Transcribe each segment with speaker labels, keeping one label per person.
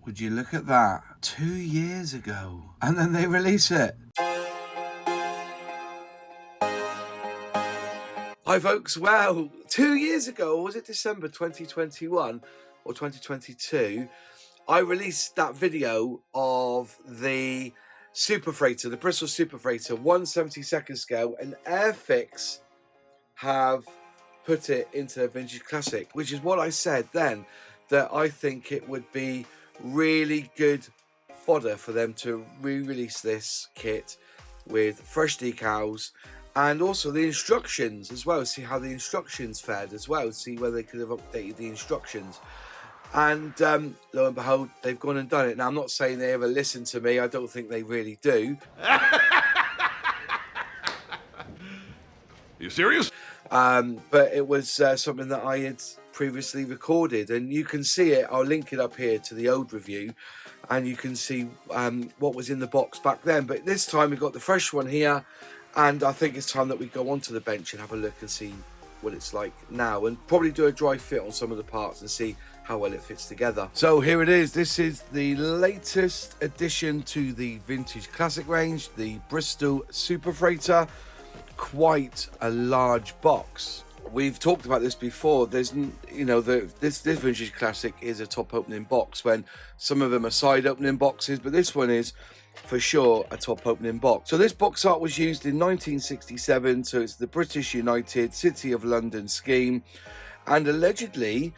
Speaker 1: Would you look at that? 2 years ago. And then they release it. Hi folks, well, 2 years ago, or was it December 2021 or 2022, I released that video of the Superfreighter, the Bristol Superfreighter 1/72nd scale, and Airfix have put it into Vintage Classic, which is what I said then, that I think it would be really good fodder for them to re-release this kit with fresh decals and also the instructions as well, see how the instructions fared as well, see whether they could have updated the instructions. And lo and behold, they've gone and done it. Now, I'm not saying they ever listen to me. I don't think they really do.
Speaker 2: You serious?
Speaker 1: But it was something that I had previously recorded, and you can see it. I'll link it up here to the old review, and you can see what was in the box back then. But this time we've got the fresh one here, and I think it's time that we go onto the bench and have a look and see what it's like now, and probably do a dry fit on some of the parts and see how well it fits together. So here it is. This is the latest addition to the Vintage Classic range, the Bristol Superfreighter. Quite a large box. We've talked about this before. There's, you know, this Vintage Classic is a top opening box, when some of them are side opening boxes, but this one is for sure a top opening box. So this box art was used in 1967, so it's the British United City of London scheme, and allegedly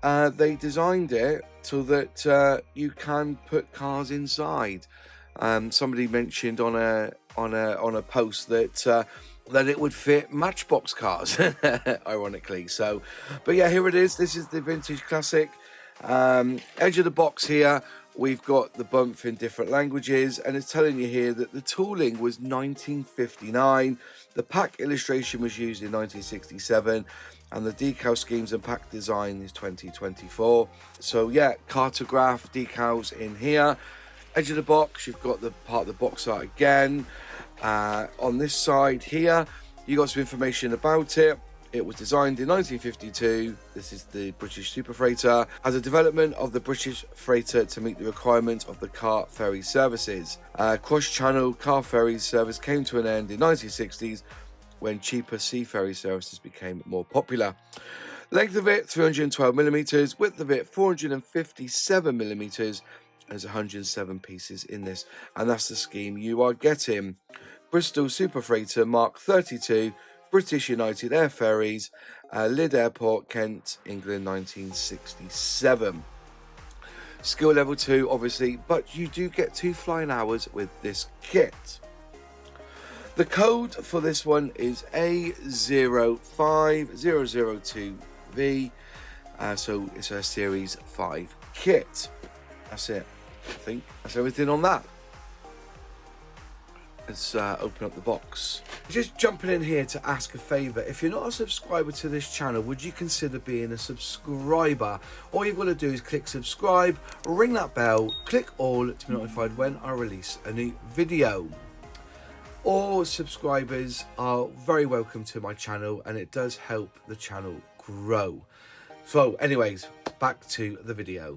Speaker 1: they designed it so that you can put cars inside. Somebody mentioned on a post that it would fit Matchbox cars, ironically. So, but yeah, here it is. This is the Vintage Classic. Edge of the box here, we've got the bump in different languages, and it's telling you here that the tooling was 1959, the pack illustration was used in 1967, and the decal schemes and pack design is 2024. So yeah, cartograph decals in here. Edge of the box, you've got the part of the box art again. On this side here, you got some information about it. It was designed in 1952. This is the British Superfreighter as a development of the British Freighter to meet the requirements of the car ferry services. Cross-channel car ferry service came to an end in the 1960s when cheaper sea ferry services became more popular. Length of it 312 millimeters, width of it 457 millimeters. There's 107 pieces in this, and that's the scheme you are getting. Bristol Superfreighter Mark 32, British United Air Ferries, Lydd Airport, Kent, England, 1967. Skill level 2, obviously, but you do get 2 flying hours with this kit. The code for this one is A05002V, so it's a Series 5 kit. That's it. I think that's everything on that. Let's open up the box. Just jumping in here to ask a favour. If you're not a subscriber to this channel, would you consider being a subscriber? All you've got to do is click subscribe, ring that bell, click all to be notified when I release a new video. All subscribers are very welcome to my channel, and it does help the channel grow. So anyways, back to the video.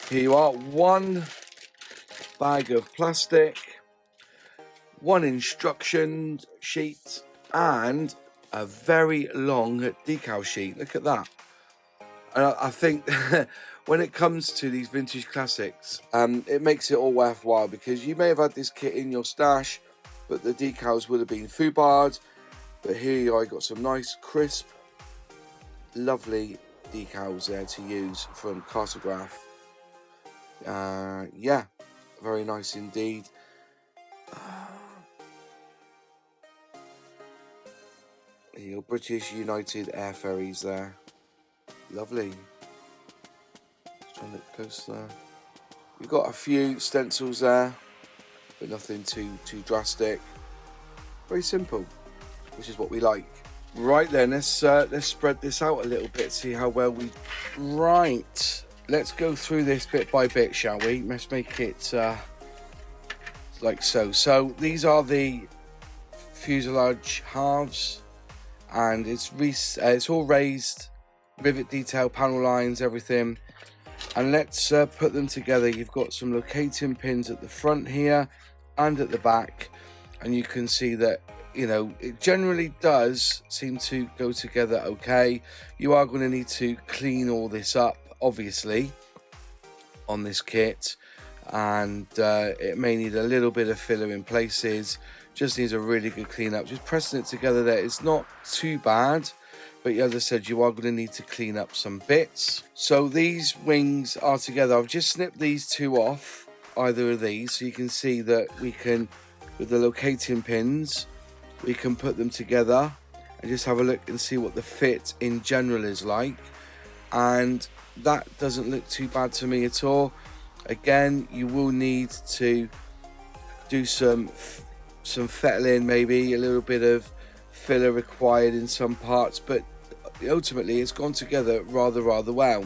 Speaker 1: Here you are, one bag of plastic, one instruction sheet, and a very long decal sheet. Look at that. And I think when it comes to these Vintage Classics, it makes it all worthwhile, because you may have had this kit in your stash, but the decals would have been foobarred. But here you are, got some nice, crisp, lovely decals there to use from Cartograph. Yeah, very nice indeed. Your British United Air Ferries there. Lovely. Just trying to look close there. You've got a few stencils there, but nothing too drastic. Very simple, which is what we like. Right then, let's spread this out a little bit, see how well we... Right. Let's go through this bit by bit, shall we? Let's make it like so. So these are the fuselage halves, and it's all raised, rivet detail, panel lines, everything. and let's put them together. You've got some locating pins at the front here and at the back, and you can see that, you know, it generally does seem to go together okay. You are going to need to clean all this up, obviously, on this kit, and it may need a little bit of filler in places. Just needs a really good clean up. Just pressing it together there, it's not too bad, but as I said, you are going to need to clean up some bits. So these wings are together. I've just snipped these two off, either of these, so you can see that we can, with the locating pins, we can put them together and just have a look and see what the fit in general is like. And that doesn't look too bad to me at all. Again, you will need to do some fettling, maybe a little bit of filler required in some parts, but ultimately it's gone together rather well.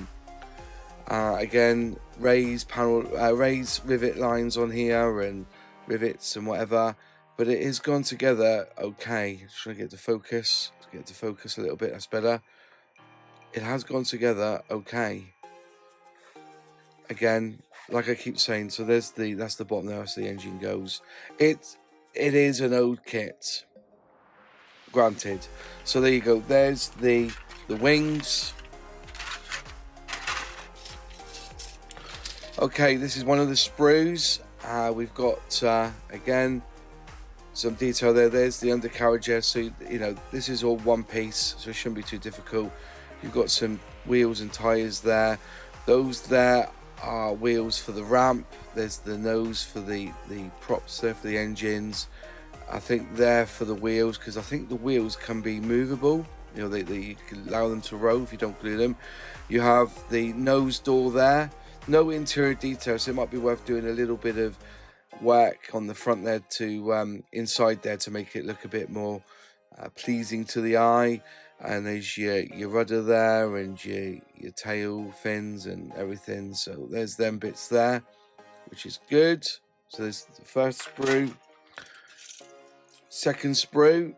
Speaker 1: Again, raised rivet lines on here and rivets and whatever, but it has gone together okay. Just trying to get to focus. Let's get to focus a little bit. That's better. It has gone together okay. Again, like I keep saying, so that's the bottom there. That's the engine goes. It is an old kit, granted. So there you go. There's the wings. Okay, this is one of the sprues. We've got again some detail there. There's the undercarriage there, so you know this is all one piece, so it shouldn't be too difficult. You've got some wheels and tires there. Those there are wheels for the ramp. There's the nose for the props there for the engines. I think they're for the wheels, because I think the wheels can be movable. You know, you can allow them to roll if you don't glue them. You have the nose door there. No interior detail, so it might be worth doing a little bit of work on the front there to inside there to make it look a bit more pleasing to the eye. And there's your rudder there and your tail fins and everything. So there's them bits there, which is good. So there's the first sprue. Second sprue.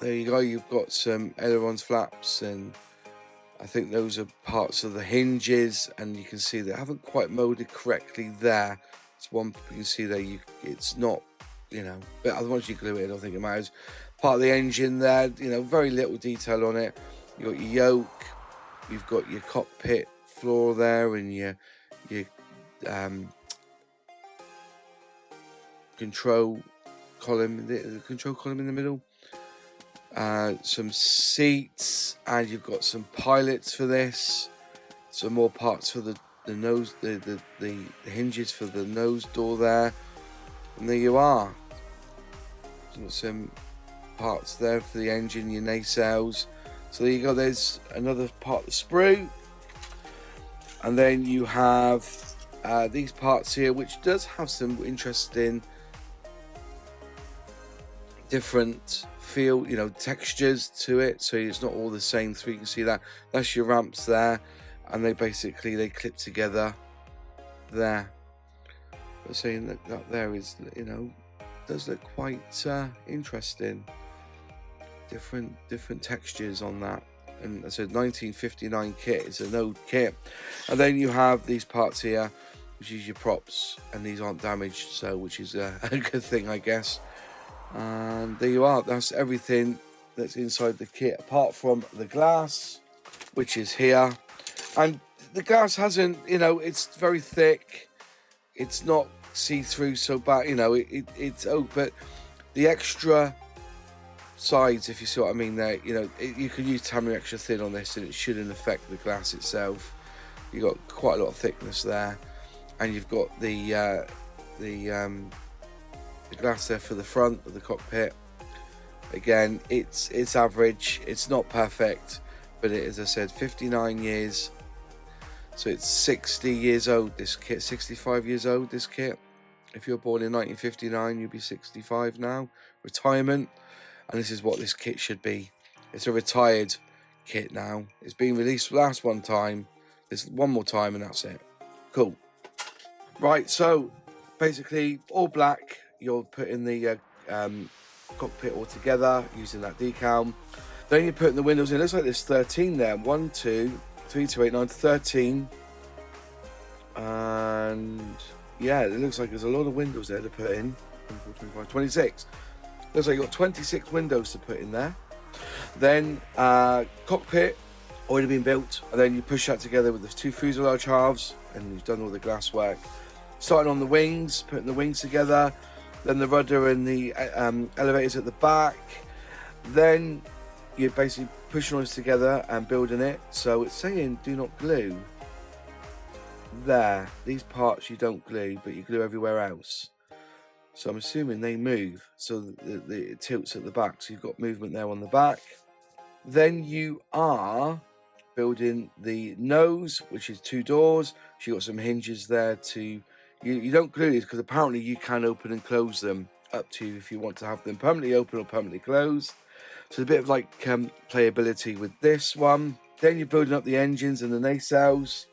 Speaker 1: There you go. You've got some ailerons, flaps, and I think those are parts of the hinges, and you can see they haven't quite molded correctly there. It's one you can see there. It's not, you know, but otherwise you glue it, I don't think it matters. Part of the engine there, you know, very little detail on it. You've got your yoke, you've got your cockpit floor there, and your control column, the control column in the middle. Some seats, and you've got some pilots for this. Some more parts for the nose, the hinges for the nose door there, and there you are. Some parts there for the engine, your nacelles. So there you go. There's another part of the sprue, and then you have these parts here, which does have some interesting different feel, you know, textures to it, so it's not all the same. So you can see that's your ramps there, and they clip together there. But saying that there is, you know, does look quite interesting. Different textures on that. And I said 1959 kit is an old kit. And then you have these parts here, which is your props, and these aren't damaged, so which is a good thing, I guess. And there you are. That's everything that's inside the kit, apart from the glass, which is here. And the glass hasn't, you know, it's very thick. It's not see-through so bad, you know, it's but the extra sides, if you see what I mean there, you know, you can use Tammy extra thin on this, and it shouldn't affect the glass itself. You've got quite a lot of thickness there, and you've got the glass there for the front of the cockpit. Again, it's average, it's not perfect, but it, as I said, 59 years, so it's 60 years old, this kit. 65 years old, this kit. If you're born in 1959, you'll be 65 now, retirement. And this is what this kit should be. It's a retired kit now. It's been released last one time, this one more time, and that's it. Cool. Right, so basically all black. You're putting the cockpit all together using that decal. Then you're putting the windows in. It looks like there's 13 there. 1, 2, 3, 2, 8, 9, 13 And yeah, it looks like there's a lot of windows there to put in. 24, 25, 26. Looks like you've got 26 windows to put in there. Then cockpit already been built, and then you push that together with the 2 fuselage halves, and you've done all the glass work. Starting on the wings, putting the wings together, then the rudder and the elevators at the back. Then you're basically pushing all this together and building it. So it's saying do not glue. There, these parts you don't glue, but you glue everywhere else. So I'm assuming they move, so it tilts at the back, so you've got movement there on the back. Then you are building the nose, which is 2 doors. So you've got some hinges there to, you don't glue these because apparently you can open and close them, up to you if you want to have them permanently open or permanently closed. So a bit of like playability with this one. Then you're building up the engines and the nacelles.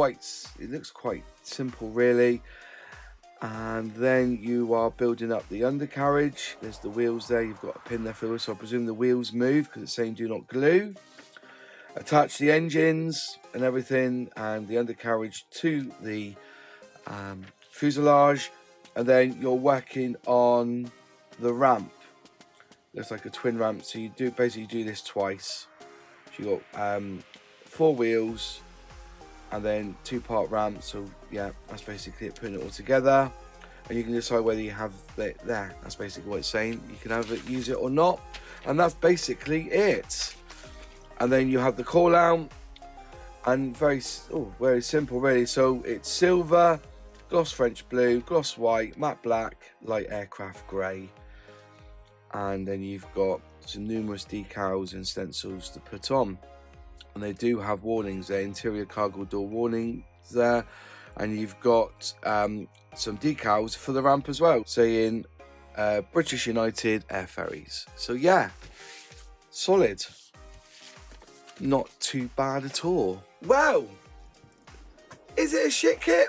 Speaker 1: It looks quite simple really. And then you are building up the undercarriage. There's the wheels there, you've got a pin there for it, so I presume the wheels move because it's saying do not glue. Attach the engines and everything and the undercarriage to the fuselage, and then you're working on the ramp. Looks like a twin ramp, so you basically do this twice. So you got 4 wheels and then 2-part ramp. So yeah, that's basically it, putting it all together, and you can decide whether you have it there. That's basically what it's saying. You can have it, use it or not, and that's basically it. And then you have the call out, and very simple really. So it's silver, gloss French blue, gloss white, matte black, light aircraft grey, and then you've got some numerous decals and stencils to put on. And they do have warnings there, interior cargo door warnings there, and you've got some decals for the ramp as well, saying British United Air Ferries. So yeah, solid, not too bad at all. Well, is it a shit kit?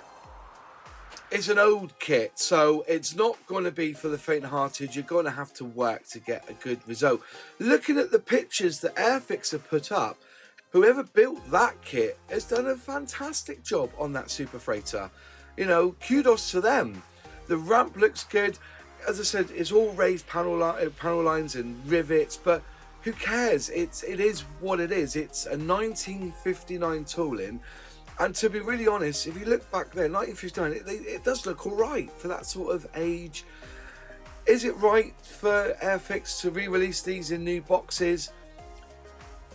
Speaker 1: It's an old kit, so it's not going to be for the faint-hearted. You're going to have to work to get a good result. Looking at the pictures that Airfix have put up, whoever built that kit has done a fantastic job on that Super Freighter. You know, kudos to them. The ramp looks good. As I said, it's all raised panel lines and rivets, but who cares? It is what it is. It's a 1959 tooling. And to be really honest, if you look back there, 1959, it does look all right for that sort of age. Is it right for Airfix to re-release these in new boxes?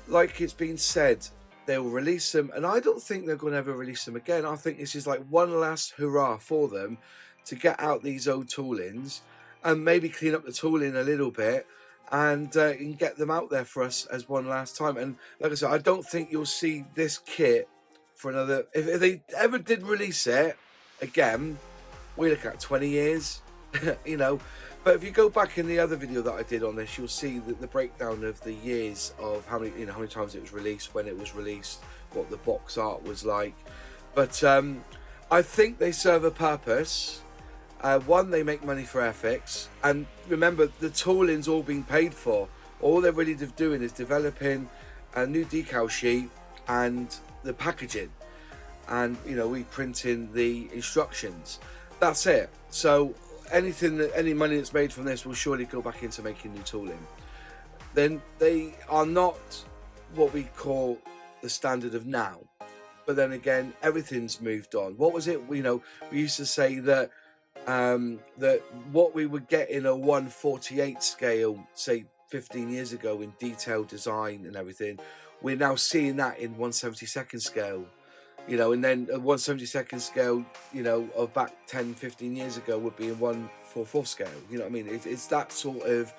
Speaker 1: Like it's been said, they'll release them, and I don't think they're going to ever release them again. I think this is like one last hurrah for them to get out these old toolings and maybe clean up the tooling a little bit and get them out there for us as one last time. And like I said, I don't think you'll see this kit for another, if they ever did release it again, we look at 20 years, you know. But if you go back in the other video that I did on this, you'll see that the breakdown of the years of how many times it was released, when it was released, what the box art was like. But I think they serve a purpose. One, they make money for Airfix, and remember, the tooling's all being paid for. All they're really doing is developing a new decal sheet and the packaging, and we print in the instructions. That's it. So any money that's made from this will surely go back into making new tooling. Then they are not what we call the standard of now, but then again, everything's moved on. What was it? We used to say that that what we would get in a 1/48 scale, say 15 years ago, in detailed design and everything, we're now seeing that in 1/72 scale, and then a 1/72 scale, of back 10-15 years ago would be in 1/44 scale. You know what I mean? It's that sort of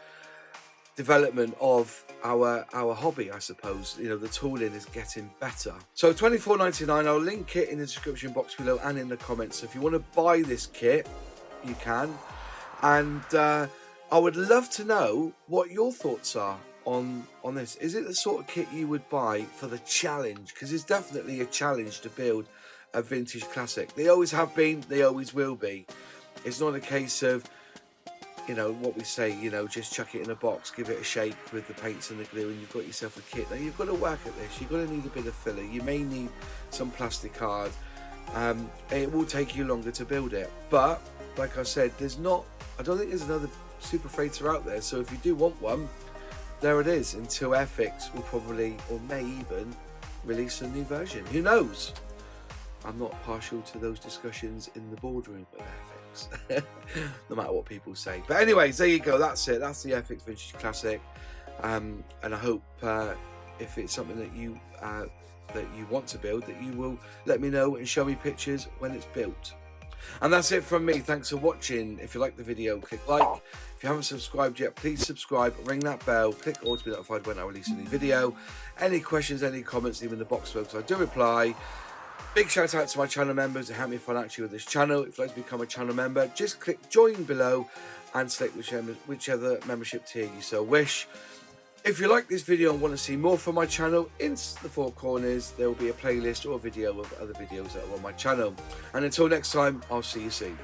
Speaker 1: development of our hobby, I suppose. The tooling is getting better. So £24.99, I'll link it in the description box below and in the comments. So if you want to buy this kit, you can. And I would love to know what your thoughts are on this. Is it the sort of kit you would buy for the challenge? Because it's definitely a challenge to build a vintage classic. They always have been, they always will be. It's not a case of what we say, just chuck it in a box, give it a shake with the paints and the glue, and you've got yourself a kit. Now you've got to work at this. You're going to need a bit of filler. You may need some plastic card. it will take you longer to build it. But like I said, I don't think there's another Super Freighter out there, so if you do want one, there it is, until Airfix will probably, or may even, release a new version. Who knows? I'm not partial to those discussions in the boardroom of Airfix, no matter what people say. But anyways, there you go, that's it. That's the Airfix Vintage Classic. And I hope if it's something that you want to build, that you will let me know and show me pictures when it's built. And that's it from me. Thanks for watching. If you like the video, click like. If you haven't subscribed yet, please subscribe, ring that bell, click all to be notified when I release a new video. Any questions, any comments, leave in the box below, because I do reply. Big shout out to my channel members who help me financially with this channel. If you'd like to become a channel member, just click join below and select whichever membership tier you so wish. If you like this video and want to see more from my channel, in the four corners there will be a playlist or a video of other videos that are on my channel. And until next time, I'll see you soon.